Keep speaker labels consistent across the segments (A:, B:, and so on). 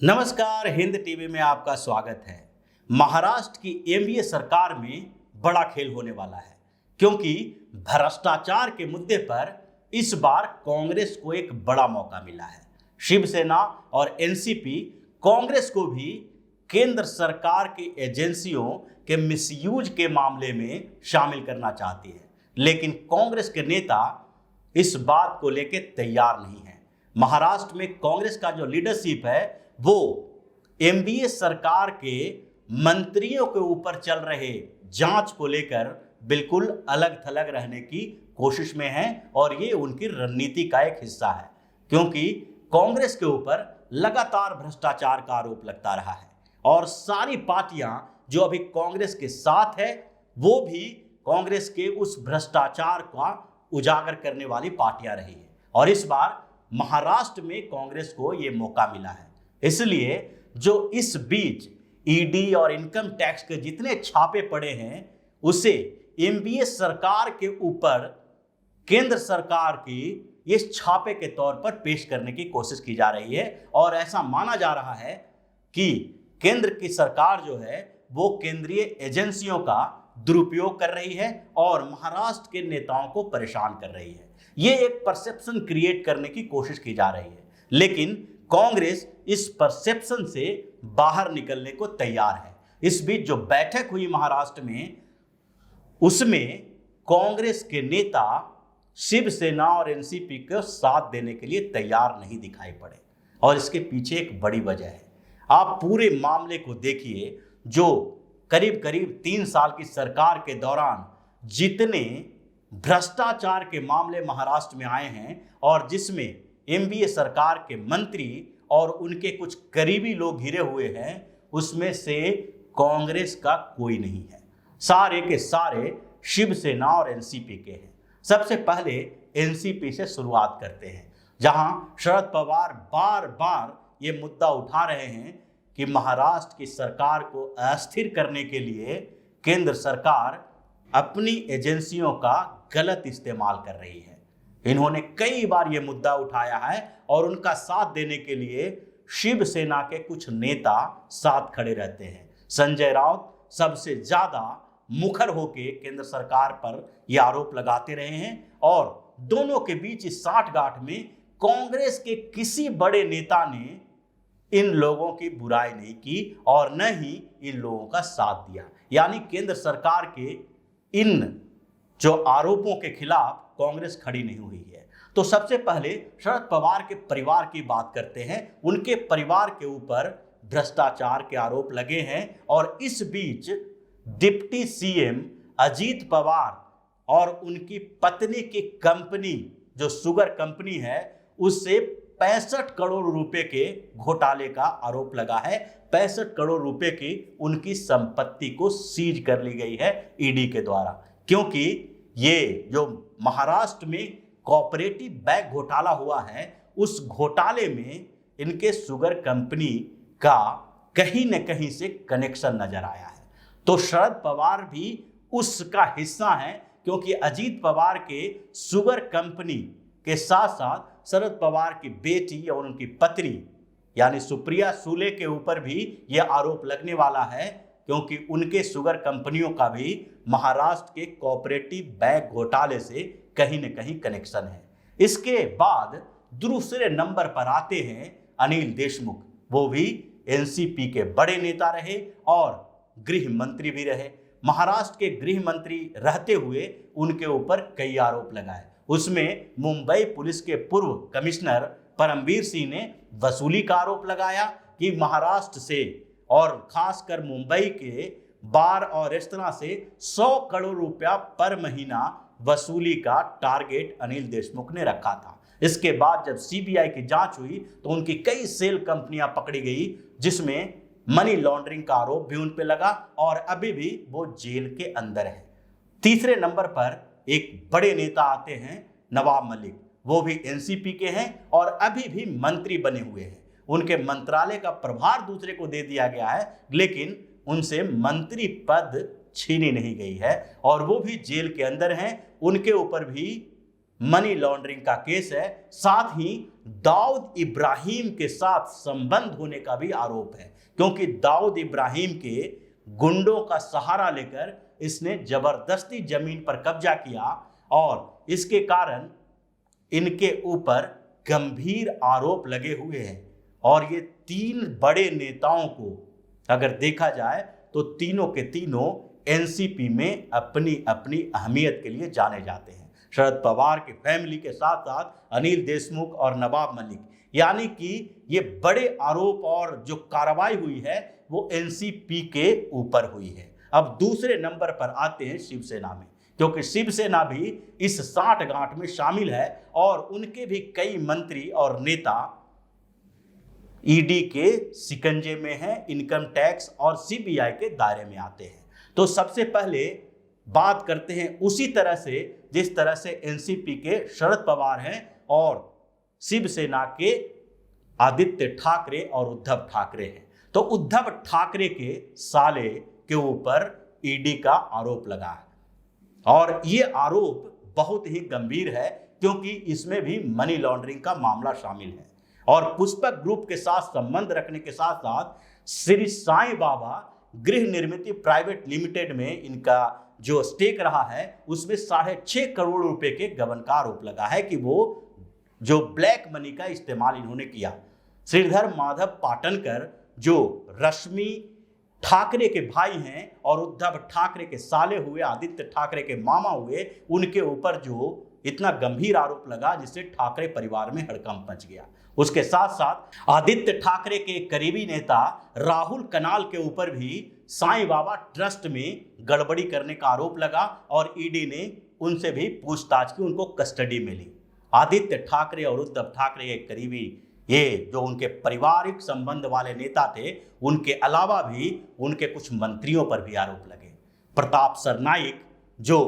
A: नमस्कार, हिंद टीवी में आपका स्वागत है। महाराष्ट्र की एनडीए सरकार में बड़ा खेल होने वाला है क्योंकि भ्रष्टाचार के मुद्दे पर इस बार कांग्रेस को एक बड़ा मौका मिला है। शिवसेना और एनसीपी कांग्रेस को भी केंद्र सरकार की एजेंसियों के मिसयूज के मामले में शामिल करना चाहती है, लेकिन कांग्रेस के नेता इस बात को लेकर तैयार नहीं है। महाराष्ट्र में कांग्रेस का जो लीडरशिप है वो एनडीए सरकार के मंत्रियों के ऊपर चल रहे जांच को लेकर बिल्कुल अलग थलग रहने की कोशिश में है और ये उनकी रणनीति का एक हिस्सा है, क्योंकि कांग्रेस के ऊपर लगातार भ्रष्टाचार का आरोप लगता रहा है और सारी पार्टियां जो अभी कांग्रेस के साथ है वो भी कांग्रेस के उस भ्रष्टाचार का उजागर करने वाली पार्टियां रही है। और इस बार महाराष्ट्र में कांग्रेस को ये मौका मिला है, इसलिए जो इस बीच ईडी और इनकम टैक्स के जितने छापे पड़े हैं उसे एनडीए सरकार के ऊपर केंद्र सरकार की इस छापे के तौर पर पेश करने की कोशिश की जा रही है। और ऐसा माना जा रहा है कि केंद्र की सरकार जो है वो केंद्रीय एजेंसियों का दुरुपयोग कर रही है और महाराष्ट्र के नेताओं को परेशान कर रही है। ये एक परसेप्शन क्रिएट करने की कोशिश की जा रही है, लेकिन कांग्रेस इस परसेप्शन से बाहर निकलने को तैयार है। इस बीच जो बैठक हुई महाराष्ट्र में, उसमें कांग्रेस के नेता शिवसेना और एनसीपी को साथ देने के लिए तैयार नहीं दिखाई पड़े और इसके पीछे एक बड़ी वजह है। आप पूरे मामले को देखिए, जो करीब करीब 3 साल की सरकार के दौरान जितने भ्रष्टाचार के मामले महाराष्ट्र में आए हैं और जिसमें एनडीए सरकार के मंत्री और उनके कुछ करीबी लोग घिरे हुए हैं, उसमें से कांग्रेस का कोई नहीं है। सारे के सारे शिवसेना और एनसीपी के हैं। सबसे पहले एनसीपी से शुरुआत करते हैं, जहां शरद पवार बार बार ये मुद्दा उठा रहे हैं कि महाराष्ट्र की सरकार को अस्थिर करने के लिए केंद्र सरकार अपनी एजेंसियों का गलत इस्तेमाल कर रही है। इन्होंने कई बार यह मुद्दा उठाया है और उनका साथ देने के लिए शिवसेना के कुछ नेता साथ खड़े रहते हैं। संजय राउत सबसे ज्यादा मुखर होकर केंद्र सरकार पर यह आरोप लगाते रहे हैं और दोनों के बीच इस साठगांठ में कांग्रेस के किसी बड़े नेता ने इन लोगों की बुराई नहीं की और न ही इन लोगों का साथ दिया। यानी केंद्र सरकार के इन जो आरोपों के खिलाफ कांग्रेस खड़ी नहीं हुई है। तो सबसे पहले शरद पवार के परिवार की बात करते हैं। उनके परिवार के ऊपर भ्रष्टाचार के आरोप लगे हैं और इस बीच डिप्टी सीएम अजीत पवार और उनकी पत्नी की कंपनी जो शुगर कंपनी है उससे 65 करोड़ रुपए के घोटाले का आरोप लगा है। 65 करोड़ रुपए की उनकी संपत्ति को सीज कर ली गई है ईडी के द्वारा, क्योंकि ये जो महाराष्ट्र में कोऑपरेटिव बैंक घोटाला हुआ है उस घोटाले में इनके शुगर कंपनी का कहीं न कहीं से कनेक्शन नजर आया है। तो शरद पवार भी उसका हिस्सा है, क्योंकि अजीत पवार के शुगर कंपनी के साथ साथ शरद पवार की बेटी और उनकी पत्नी यानी सुप्रिया सुले के ऊपर भी यह आरोप लगने वाला है, क्योंकि उनके शुगर कंपनियों का भी महाराष्ट्र के कोऑपरेटिव बैंक घोटाले से कहीं न कहीं कनेक्शन है। इसके बाद दूसरे नंबर पर आते हैं अनिल देशमुख। वो भी एनसीपी के बड़े नेता रहे और गृह मंत्री भी रहे। महाराष्ट्र के गृह मंत्री रहते हुए उनके ऊपर कई आरोप लगाए। उसमें मुंबई पुलिस के पूर्व कमिश्नर परमवीर सिंह ने वसूली का आरोप लगाया कि महाराष्ट्र से और खासकर मुंबई के बार और रेस्तरां से 100 करोड़ रुपया पर महीना वसूली का टारगेट अनिल देशमुख ने रखा था। इसके बाद जब सीबीआई की जांच हुई तो उनकी कई सेल कंपनियां पकड़ी गई, जिसमें मनी लॉन्ड्रिंग का आरोप भी उन पे लगा और अभी भी वो जेल के अंदर है। तीसरे नंबर पर एक बड़े नेता आते हैं नवाब मलिक। वो भी एनसीपी के हैं और अभी भी मंत्री बने हुए हैं। उनके मंत्रालय का प्रभार दूसरे को दे दिया गया है, लेकिन उनसे मंत्री पद छीनी नहीं गई है और वो भी जेल के अंदर हैं। उनके ऊपर भी मनी लॉन्ड्रिंग का केस है, साथ ही दाऊद इब्राहिम के साथ संबंध होने का भी आरोप है, क्योंकि दाऊद इब्राहिम के गुंडों का सहारा लेकर इसने जबरदस्ती जमीन पर कब्जा किया और इसके कारण इनके ऊपर गंभीर आरोप लगे हुए हैं। और ये तीन बड़े नेताओं को अगर देखा जाए तो तीनों के तीनों एनसीपी में अपनी अपनी अहमियत के लिए जाने जाते हैं। शरद पवार की फैमिली के साथ साथ अनिल देशमुख और नवाब मलिक, यानी कि ये बड़े आरोप और जो कार्रवाई हुई है वो एनसीपी के ऊपर हुई है। अब दूसरे नंबर पर आते हैं शिवसेना में, क्योंकि शिवसेना भी इस साठगांठ में शामिल है और उनके भी कई मंत्री और नेता ईडी के शिकंजे में हैं, इनकम टैक्स और सीबीआई के दायरे में आते हैं। तो सबसे पहले बात करते हैं उसी तरह से जिस तरह से एनसीपी के शरद पवार हैं और शिवसेना के आदित्य ठाकरे और उद्धव ठाकरे हैं। तो उद्धव ठाकरे के साले के ऊपर ईडी का आरोप लगा है और ये आरोप बहुत ही गंभीर है, क्योंकि इसमें भी मनी लॉन्ड्रिंग का मामला शामिल है और पुष्पक ग्रुप के साथ संबंध रखने के साथ साथ श्री साईं बाबा गृह निर्मित प्राइवेट लिमिटेड में इनका जो स्टेक रहा है उसमें 6.5 करोड़ रुपए के गबन का आरोप लगा है कि वो जो ब्लैक मनी का इस्तेमाल इन्होंने किया। श्रीधर माधव पाटनकर जो रश्मि ठाकरे के भाई हैं और उद्धव ठाकरे के साले हुए, आदित्य ठाकरे के मामा हुए, उनके ऊपर जो इतना गंभीर आरोप लगा जिससे ठाकरे परिवार में हड़कंप मच गया। उसके साथ साथ आदित्य ठाकरे के करीबी नेता राहुल कनाल के ऊपर भी साईं बाबा ट्रस्ट में गड़बड़ी करने का आरोप लगा और ईडी ने उनसे भी पूछताछ की, उनको कस्टडी में ली। आदित्य ठाकरे और उद्धव ठाकरे के करीबी ये जो उनके पारिवारिक संबंध वाले नेता थे, उनके अलावा भी उनके कुछ मंत्रियों पर भी आरोप लगे। प्रताप सरनाइक जो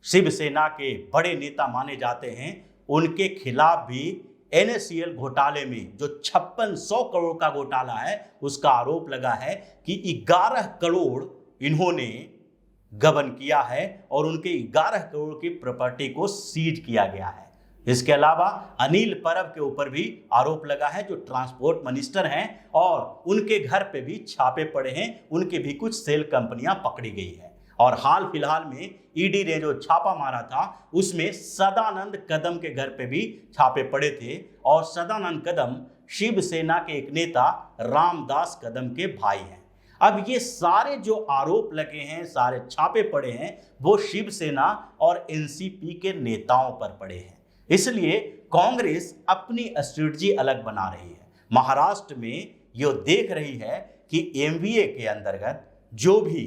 A: शिवसेना के बड़े नेता माने जाते हैं, उनके खिलाफ भी एनएससीएल घोटाले में जो 5600 करोड़ का घोटाला है उसका आरोप लगा है कि 11 करोड़ इन्होंने गबन किया है और उनके 11 करोड़ की प्रॉपर्टी को सीज किया गया है। इसके अलावा अनिल परब के ऊपर भी आरोप लगा है जो ट्रांसपोर्ट मिनिस्टर हैं और उनके घर पे भी छापे पड़े हैं, उनके भी कुछ सेल कंपनियां पकड़ी गई है। और हाल फिलहाल में ईडी ने जो छापा मारा था उसमें सदानंद कदम के घर पे भी छापे पड़े थे और सदानंद कदम शिवसेना के एक नेता रामदास कदम के भाई हैं। अब ये सारे जो आरोप लगे हैं, सारे छापे पड़े हैं, वो शिवसेना और एनसीपी के नेताओं पर पड़े हैं। इसलिए कांग्रेस अपनी स्ट्रेटजी अलग बना रही है। महाराष्ट्र में ये देख रही है कि एमवीए के अंतर्गत जो भी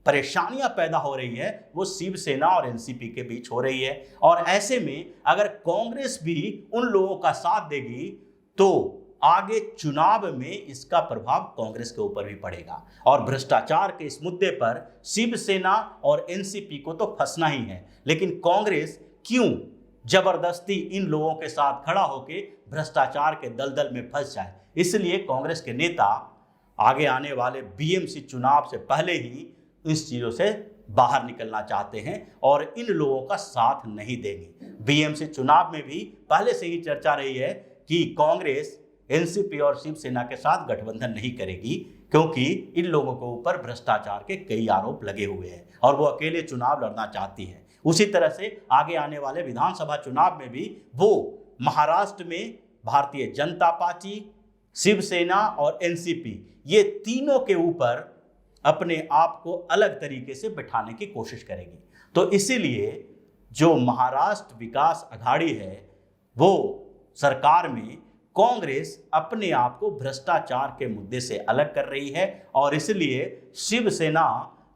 A: परेशानियां पैदा हो रही है वो शिवसेना और एनसीपी के बीच हो रही है और ऐसे में अगर कांग्रेस भी उन लोगों का साथ देगी तो आगे चुनाव में इसका प्रभाव कांग्रेस के ऊपर भी पड़ेगा। और भ्रष्टाचार के इस मुद्दे पर शिवसेना और एनसीपी को तो फंसना ही है, लेकिन कांग्रेस क्यों जबरदस्ती इन लोगों के साथ खड़ा होकर भ्रष्टाचार के दलदल में फंस जाए। इसलिए कांग्रेस के नेता आगे आने वाले बीएमसी चुनाव से पहले ही इस चीजों से बाहर निकलना चाहते हैं और इन लोगों का साथ नहीं देंगे। बीएमसी चुनाव में भी पहले से ही चर्चा रही है कि कांग्रेस एनसीपी और शिवसेना के साथ गठबंधन नहीं करेगी, क्योंकि इन लोगों के ऊपर भ्रष्टाचार के कई आरोप लगे हुए हैं और वो अकेले चुनाव लड़ना चाहती है। उसी तरह से आगे आने वाले विधानसभा चुनाव में भी वो महाराष्ट्र में भारतीय जनता पार्टी, शिवसेना और एनसीपी, ये तीनों के ऊपर अपने आप को अलग तरीके से बिठाने की कोशिश करेगी। तो इसीलिए जो महाराष्ट्र विकास अघाड़ी है वो सरकार में कांग्रेस अपने आप को भ्रष्टाचार के मुद्दे से अलग कर रही है और इसलिए शिवसेना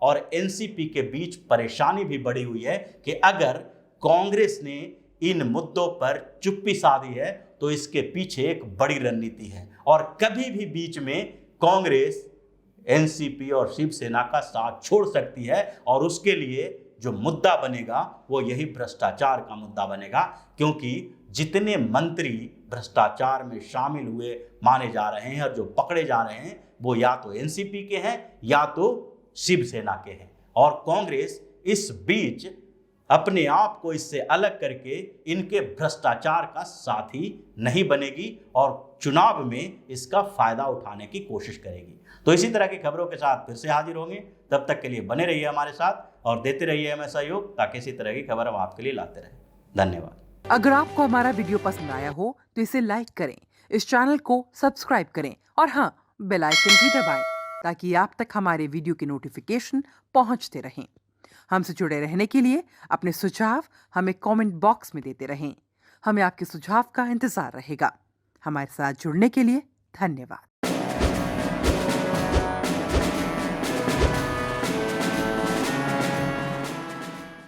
A: और एनसीपी के बीच परेशानी भी बढ़ी हुई है कि अगर कांग्रेस ने इन मुद्दों पर चुप्पी साधी है तो इसके पीछे एक बड़ी रणनीति है और कभी भी बीच में कांग्रेस एनसीपी और शिवसेना का साथ छोड़ सकती है और उसके लिए जो मुद्दा बनेगा वो यही भ्रष्टाचार का मुद्दा बनेगा, क्योंकि जितने मंत्री भ्रष्टाचार में शामिल हुए माने जा रहे हैं और जो पकड़े जा रहे हैं वो या तो एनसीपी के हैं या तो शिवसेना के हैं। और कांग्रेस इस बीच अपने आप को इससे अलग करके इनके भ्रष्टाचार का साथी नहीं बनेगी और चुनाव में इसका फायदा उठाने की कोशिश करेगी। तो इसी तरह की खबरों के साथ फिर से हाजिर होंगे। तब तक के लिए बने रहिए हमारे साथ और देते रहिए हमें सहयोग, ताकि इसी तरह की खबर हम आपके लिए लाते रहें। धन्यवाद।
B: अगर आपको हमारा वीडियो पसंद आया हो तो इसे लाइक करें, इस चैनल को सब्सक्राइब करें और हाँ, बेल आइकन भी दबाएं ताकि आप तक हमारे वीडियो की नोटिफिकेशन पहुंचते रहें। हमसे जुड़े रहने के लिए अपने सुझाव हमें कमेंट बॉक्स में देते रहें। हमें आपके सुझाव का इंतजार रहेगा। हमारे साथ जुड़ने के लिए धन्यवाद।